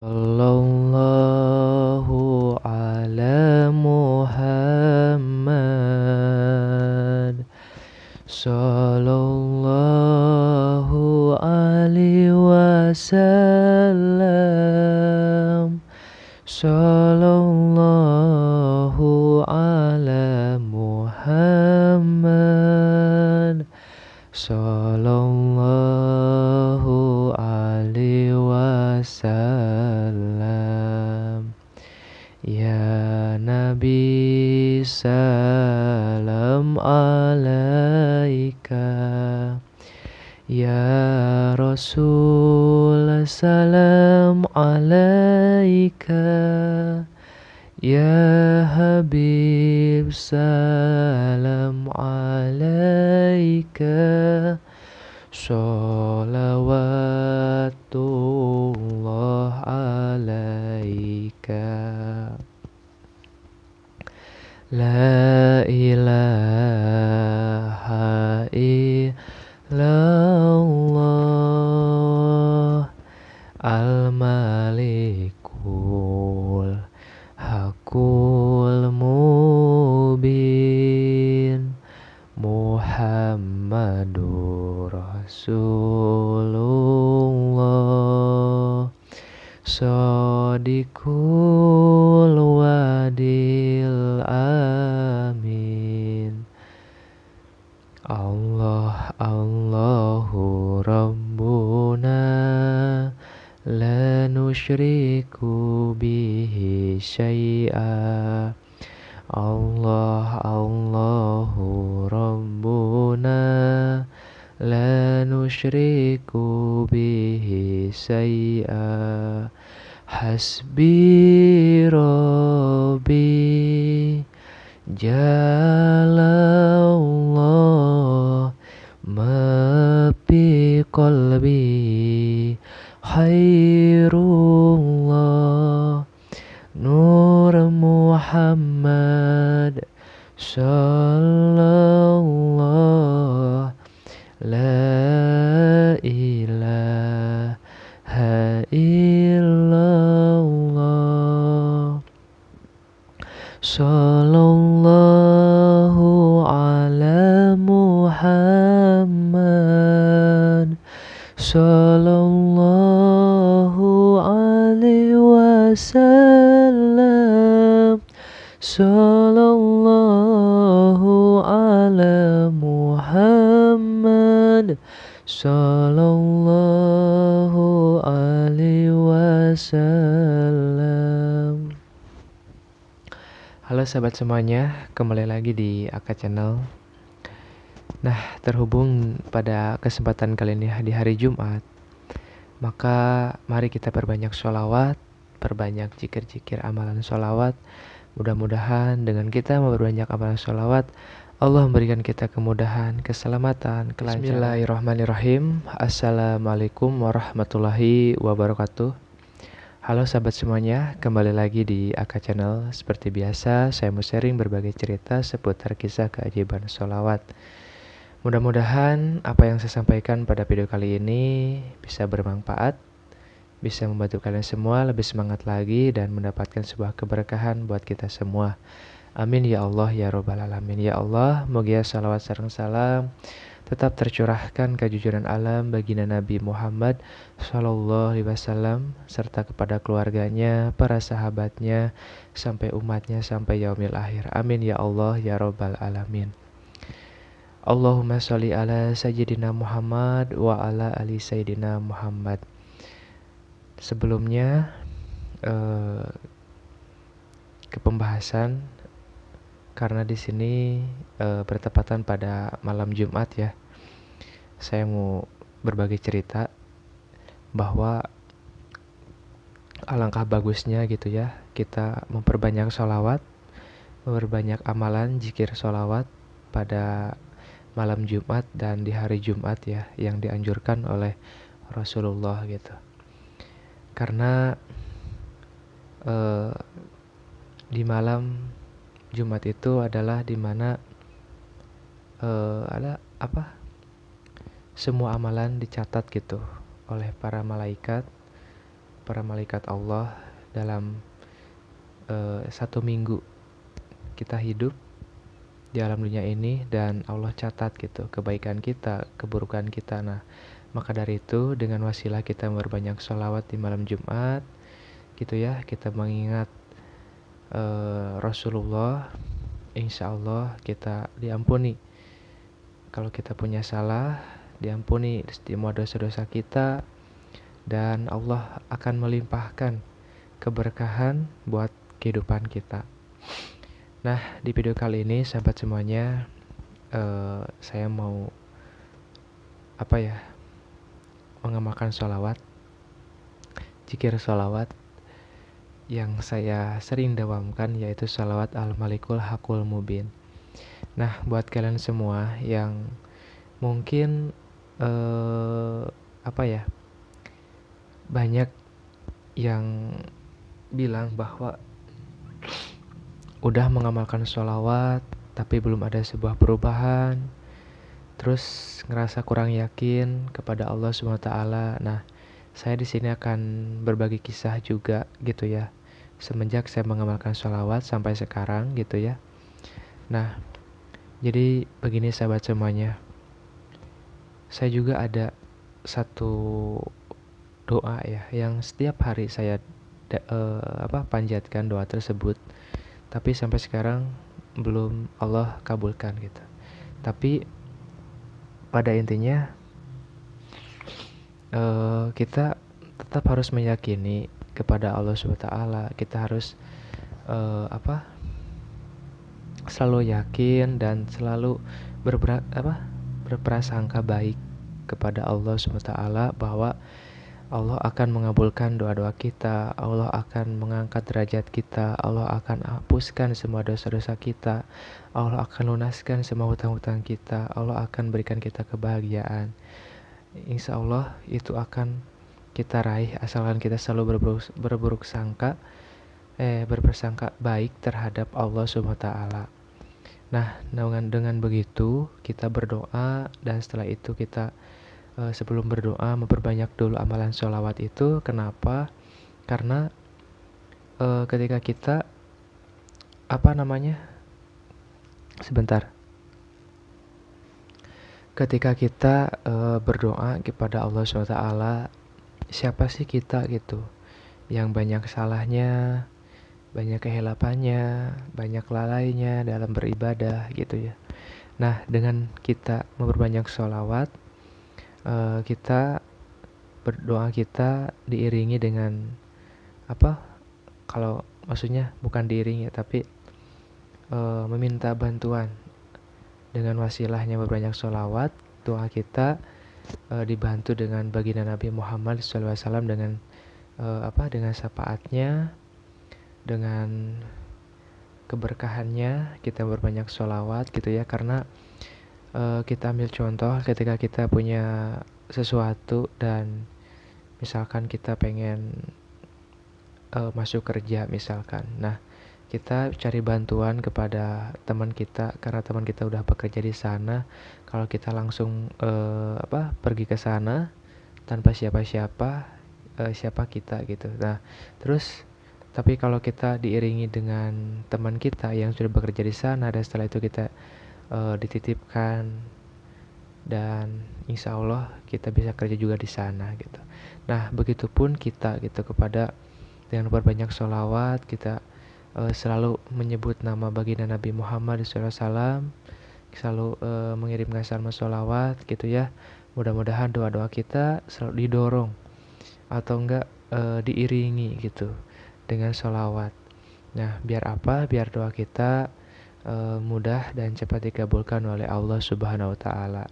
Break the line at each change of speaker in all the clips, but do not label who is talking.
Sallallahu ala Muhammad. Sallallahu alaihi wasallam. Sallallahu ala Muhammad. Sallallahu alaihi wasallam. Ya Nabi salam alaika. Ya Rasul salam alaika. Ya Habib salam alaika. Sholawatullah alaika. La ilaha illallah al-malikul hakul mubin Muhammadur Rasulullah Shadiqul wadil amin. Allah Allahu Rabbuna la nusyriku bihi syai'a. Allah Allahu Rabbuna la nusyriku bihi syai'a. Hasbi Rabbi Jalallah ma fi qalbi khairullah Nur Muhammad sallallahu la ilaha illallah. Sallallahu ala Muhammad. Sallallahu alaihi wasallam. Sallallahu ala Muhammad. Sallallahu alaihi wasallam. Halo sahabat semuanya, kembali lagi di Aka Channel. Nah, terhubung pada kesempatan kali ini di hari Jumat, maka mari kita perbanyak sholawat, perbanyak zikir-zikir amalan sholawat. Mudah-mudahan dengan kita memperbanyak amalan sholawat, Allah memberikan kita kemudahan, keselamatan, kelancaran. Bismillahirrahmanirrahim. Assalamualaikum warahmatullahi wabarakatuh. Halo sahabat semuanya, kembali lagi di Aka Channel. Seperti biasa, saya mau sharing berbagai cerita seputar kisah keajaiban sholawat. Mudah-mudahan apa yang saya sampaikan pada video kali ini bisa bermanfaat, bisa membantu kalian semua lebih semangat lagi dan mendapatkan sebuah keberkahan buat kita semua. Amin ya Allah ya Rabbal Alamin. Ya Allah, moga salawat sareng salam tetap tercurahkan kejujuran alam baginda Nabi Muhammad Sallallahu Alaihi Wasallam serta kepada keluarganya, para sahabatnya, sampai umatnya sampai yaumil akhir. Amin ya Allah ya Rabbal Alamin. Allahumma sholli ala Sayyidina Muhammad wa ala ali Sayyidina Muhammad. Sebelumnya ke pembahasan, karena di sini bertepatan pada malam Jumat ya. Saya mau berbagi cerita bahwa alangkah bagusnya gitu ya kita memperbanyak sholawat, memperbanyak amalan zikir sholawat pada malam Jumat dan di hari Jumat ya, yang dianjurkan oleh Rasulullah gitu. Karena di malam Jumat itu adalah dimana ada apa? Semua amalan dicatat gitu oleh para malaikat, para malaikat Allah dalam 1 minggu kita hidup di alam dunia ini, dan Allah catat gitu kebaikan kita, keburukan kita. Nah, maka dari itu dengan wasilah kita berbanyak sholawat di malam Jumat gitu ya, kita mengingat Rasulullah, insya Allah kita diampuni. Kalau kita punya salah, diampuni semua dosa-dosa kita, dan Allah akan melimpahkan keberkahan buat kehidupan kita. Nah, di video kali ini sahabat semuanya, saya mau mengamalkan sholawat, zikir sholawat yang saya sering dawamkan, yaitu sholawat al-malikul hakul mubin. Nah, buat kalian semua yang mungkin banyak yang bilang bahwa udah mengamalkan sholawat tapi belum ada sebuah perubahan, terus ngerasa kurang yakin kepada Allah SWT. Nah, saya di sini akan berbagi kisah juga gitu ya, semenjak saya mengamalkan sholawat sampai sekarang gitu ya. Nah, jadi begini sahabat semuanya, saya juga ada satu doa ya yang setiap hari saya panjatkan doa tersebut, tapi sampai sekarang belum Allah kabulkan gitu. Tapi pada intinya kita tetap harus meyakini kepada Allah SWT. Kita harus selalu yakin dan selalu berprasangka baik kepada Allah SWT, bahwa Allah akan mengabulkan doa-doa kita, Allah akan mengangkat derajat kita, Allah akan hapuskan semua dosa-dosa kita, Allah akan lunaskan semua hutang-hutang kita, Allah akan berikan kita kebahagiaan. Insya Allah itu akan kita raih asalkan kita selalu berprasangka baik terhadap Allah SWT. Nah, dengan begitu kita berdoa, dan setelah itu kita sebelum berdoa memperbanyak dulu amalan sholawat itu. Kenapa? Karena ketika kita ketika kita berdoa kepada Allah SWT, siapa sih kita gitu yang banyak salahnya, banyak kehilapannya, banyak lalainya dalam beribadah gitu ya. Nah, dengan kita memperbanyak sholawat, kita berdoa kita diiringi dengan kalau maksudnya bukan diiringi tapi meminta bantuan. Dengan wasilahnya berbanyak sholawat, doa kita dibantu dengan baginda Nabi Muhammad SAW, dengan dengan syafaatnya, dengan keberkahannya. Kita berbanyak sholawat gitu ya, karena kita ambil contoh ketika kita punya sesuatu dan misalkan kita pengen masuk kerja misalkan. Nah, kita cari bantuan kepada teman kita karena teman kita udah bekerja di sana. Kalau kita langsung pergi ke sana tanpa siapa-siapa, siapa kita gitu. Nah, terus tapi kalau kita diiringi dengan teman kita yang sudah bekerja di sana, dan setelah itu kita dititipkan, dan insya Allah kita bisa kerja juga di sana gitu. Nah, begitupun kita gitu, kepada dengan berbanyak sholawat kita selalu menyebut nama baginda Nabi Muhammad SAW, selalu mengirimkan salam sholawat gitu ya. Mudah-mudahan doa-doa kita selalu didorong atau enggak diiringi gitu dengan sholawat. Nah, biar apa? Biar doa kita mudah dan cepat dikabulkan oleh Allah Subhanahu wa Ta'ala.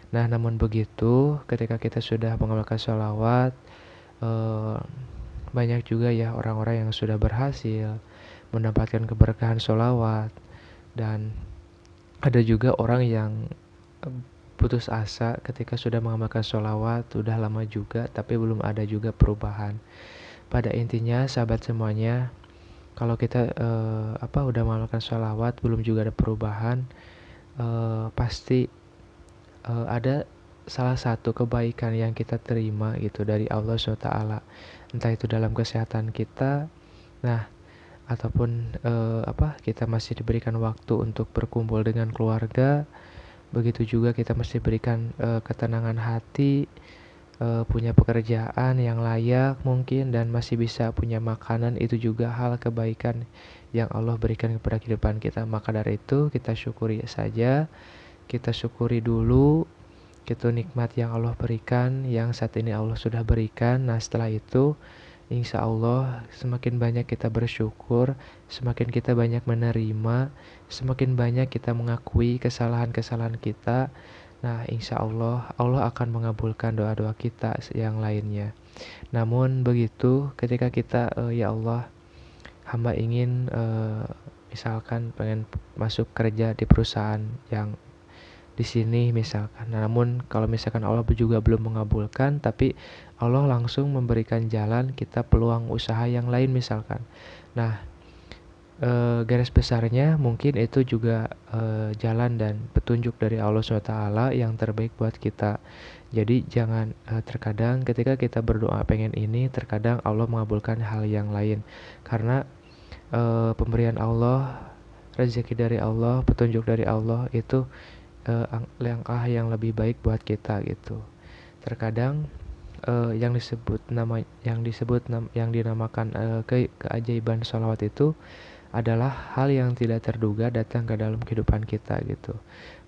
Nah, namun begitu, ketika kita sudah mengamalkan sholawat, banyak juga ya orang-orang yang sudah berhasil mendapatkan keberkahan sholawat, dan ada juga orang yang putus asa ketika sudah mengamalkan sholawat, sudah lama juga tapi belum ada juga perubahan. Pada intinya sahabat semuanya, kalau kita udah mengamalkan sholawat belum juga ada perubahan, pasti ada salah satu kebaikan yang kita terima gitu dari Allah SWT, entah itu dalam kesehatan kita, nah ataupun kita masih diberikan waktu untuk berkumpul dengan keluarga, begitu juga kita masih diberikan ketenangan hati, punya pekerjaan yang layak mungkin, dan masih bisa punya makanan. Itu juga hal kebaikan yang Allah berikan kepada kehidupan kita. Maka dari itu kita syukuri saja, kita syukuri dulu gitu nikmat yang Allah berikan, yang saat ini Allah sudah berikan. Nah setelah itu insya Allah semakin banyak kita bersyukur, semakin kita banyak menerima, semakin banyak kita mengakui kesalahan-kesalahan kita. Nah insya Allah Allah akan mengabulkan doa-doa kita yang lainnya. Namun begitu ketika kita ya Allah, hamba ingin misalkan pengen masuk kerja di perusahaan yang di sini misalkan. Nah, namun kalau misalkan Allah juga belum mengabulkan, tapi Allah langsung memberikan jalan kita peluang usaha yang lain misalkan. Nah, garis besarnya mungkin itu juga jalan dan petunjuk dari Allah SWT yang terbaik buat kita. Jadi jangan terkadang ketika kita berdoa pengen ini, terkadang Allah mengabulkan hal yang lain. Karena pemberian Allah, rezeki dari Allah, petunjuk dari Allah itu langkah yang lebih baik buat kita gitu. Terkadang yang dinamakan keajaiban sholawat itu adalah hal yang tidak terduga datang ke dalam kehidupan kita gitu.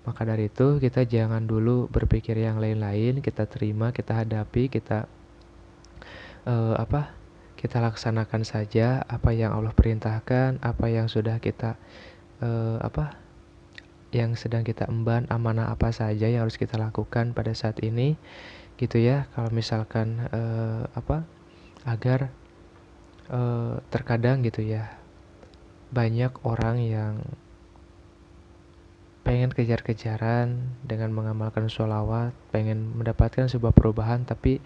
Maka dari itu kita jangan dulu berpikir yang lain-lain, kita terima, kita hadapi, kita kita laksanakan saja apa yang Allah perintahkan, apa yang sudah kita yang sedang kita emban, amanah apa saja yang harus kita lakukan pada saat ini gitu ya. Kalau misalkan agar terkadang gitu ya, banyak orang yang pengen kejar-kejaran dengan mengamalkan sholawat, pengen mendapatkan sebuah perubahan, tapi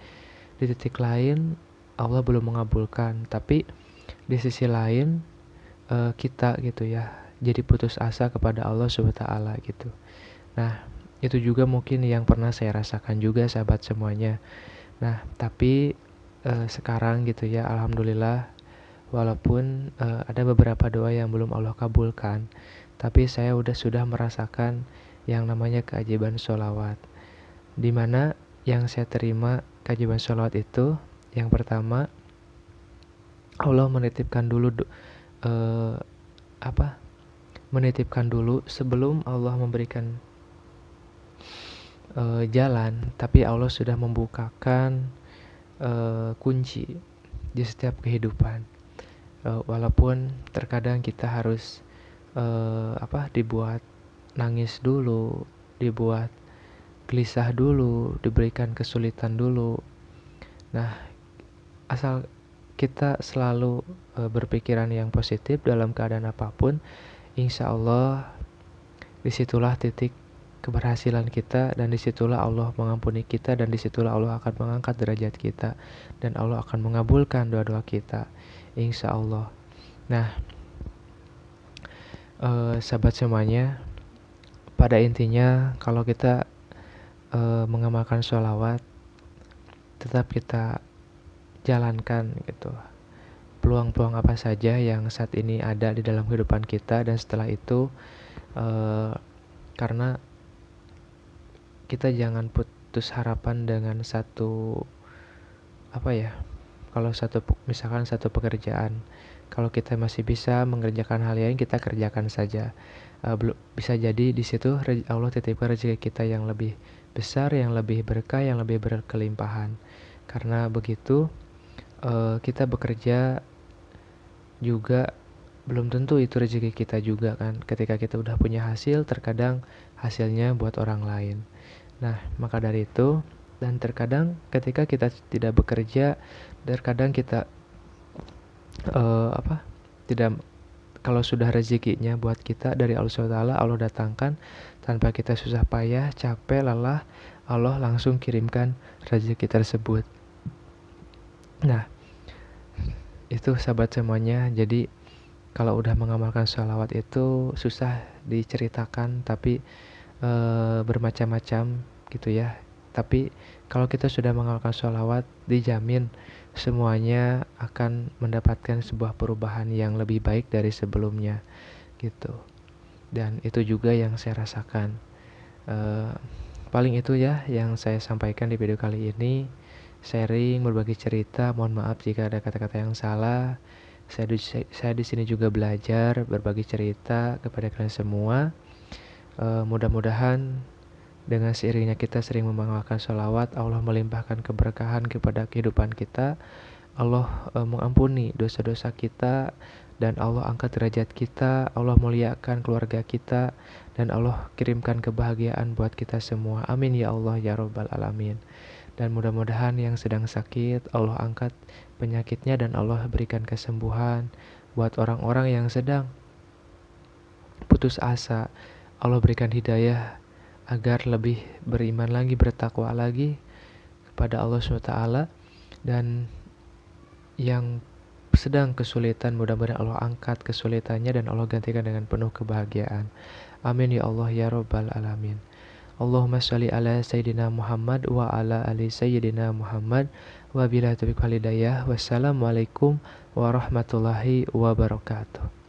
di titik lain Allah belum mengabulkan. Tapi di sisi lain kita gitu ya jadi putus asa kepada Allah SWT gitu. Nah itu juga mungkin yang pernah saya rasakan juga sahabat semuanya. Nah tapi sekarang gitu ya, alhamdulillah, walaupun ada beberapa doa yang belum Allah kabulkan, tapi saya sudah merasakan yang namanya keajaiban sholawat. Dimana yang saya terima keajaiban sholawat itu, yang pertama Allah menitipkan dulu menitipkan dulu sebelum Allah memberikan jalan, tapi Allah sudah membukakan kunci di setiap kehidupan. Walaupun terkadang kita harus dibuat nangis dulu, dibuat gelisah dulu, diberikan kesulitan dulu. Nah, asal kita selalu berpikiran yang positif dalam keadaan apapun, insya Allah disitulah titik keberhasilan kita, dan disitulah Allah mengampuni kita, dan disitulah Allah akan mengangkat derajat kita, dan Allah akan mengabulkan doa-doa kita, insya Allah. Nah sahabat semuanya, pada intinya kalau kita mengamalkan sholawat, tetap kita jalankan gitu peluang-peluang apa saja yang saat ini ada di dalam kehidupan kita. Dan setelah itu karena kita jangan putus harapan dengan kalau misalkan satu pekerjaan, kalau kita masih bisa mengerjakan hal lain, kita kerjakan saja. Bisa jadi di situ Allah titipkan rezeki kita yang lebih besar, yang lebih berkah, yang lebih berkelimpahan. Karena begitu kita bekerja juga belum tentu itu rezeki kita juga kan. Ketika kita udah punya hasil, terkadang hasilnya buat orang lain. Nah maka dari itu, dan terkadang ketika kita tidak bekerja, terkadang kita tidak, kalau sudah rezekinya buat kita dari Allah SWT, Allah datangkan tanpa kita susah payah, capek, lelah, Allah langsung kirimkan rezeki tersebut. Nah itu sahabat semuanya. Jadi kalau udah mengamalkan sholawat itu susah diceritakan, tapi bermacam-macam gitu ya. Tapi kalau kita sudah mengamalkan sholawat, dijamin semuanya akan mendapatkan sebuah perubahan yang lebih baik dari sebelumnya gitu. Dan itu juga yang saya rasakan. Paling itu ya yang saya sampaikan di video kali ini. Sharing, berbagi cerita. Mohon maaf jika ada kata-kata yang salah. Saya di sini juga belajar, berbagi cerita kepada kalian semua. Mudah-mudahan dengan seiringnya kita sering membawakan sholawat, Allah melimpahkan keberkahan kepada kehidupan kita. Allah mengampuni dosa-dosa kita, dan Allah angkat derajat kita. Allah muliakan keluarga kita, dan Allah kirimkan kebahagiaan buat kita semua. Amin ya Allah ya Rabbal Alamin. Dan mudah-mudahan yang sedang sakit, Allah angkat penyakitnya dan Allah berikan kesembuhan. Buat orang-orang yang sedang putus asa, Allah berikan hidayah agar lebih beriman lagi, bertakwa lagi kepada Allah SWT. Dan yang sedang kesulitan, mudah-mudahan Allah angkat kesulitannya dan Allah gantikan dengan penuh kebahagiaan. Amin ya Allah ya Rabbal Alamin. Allahumma sholli ala Sayyidina Muhammad wa ala ali Sayyidina Muhammad wa billahi taufiq wal hidayah. Wassalamualaikum warahmatullahi wabarakatuh.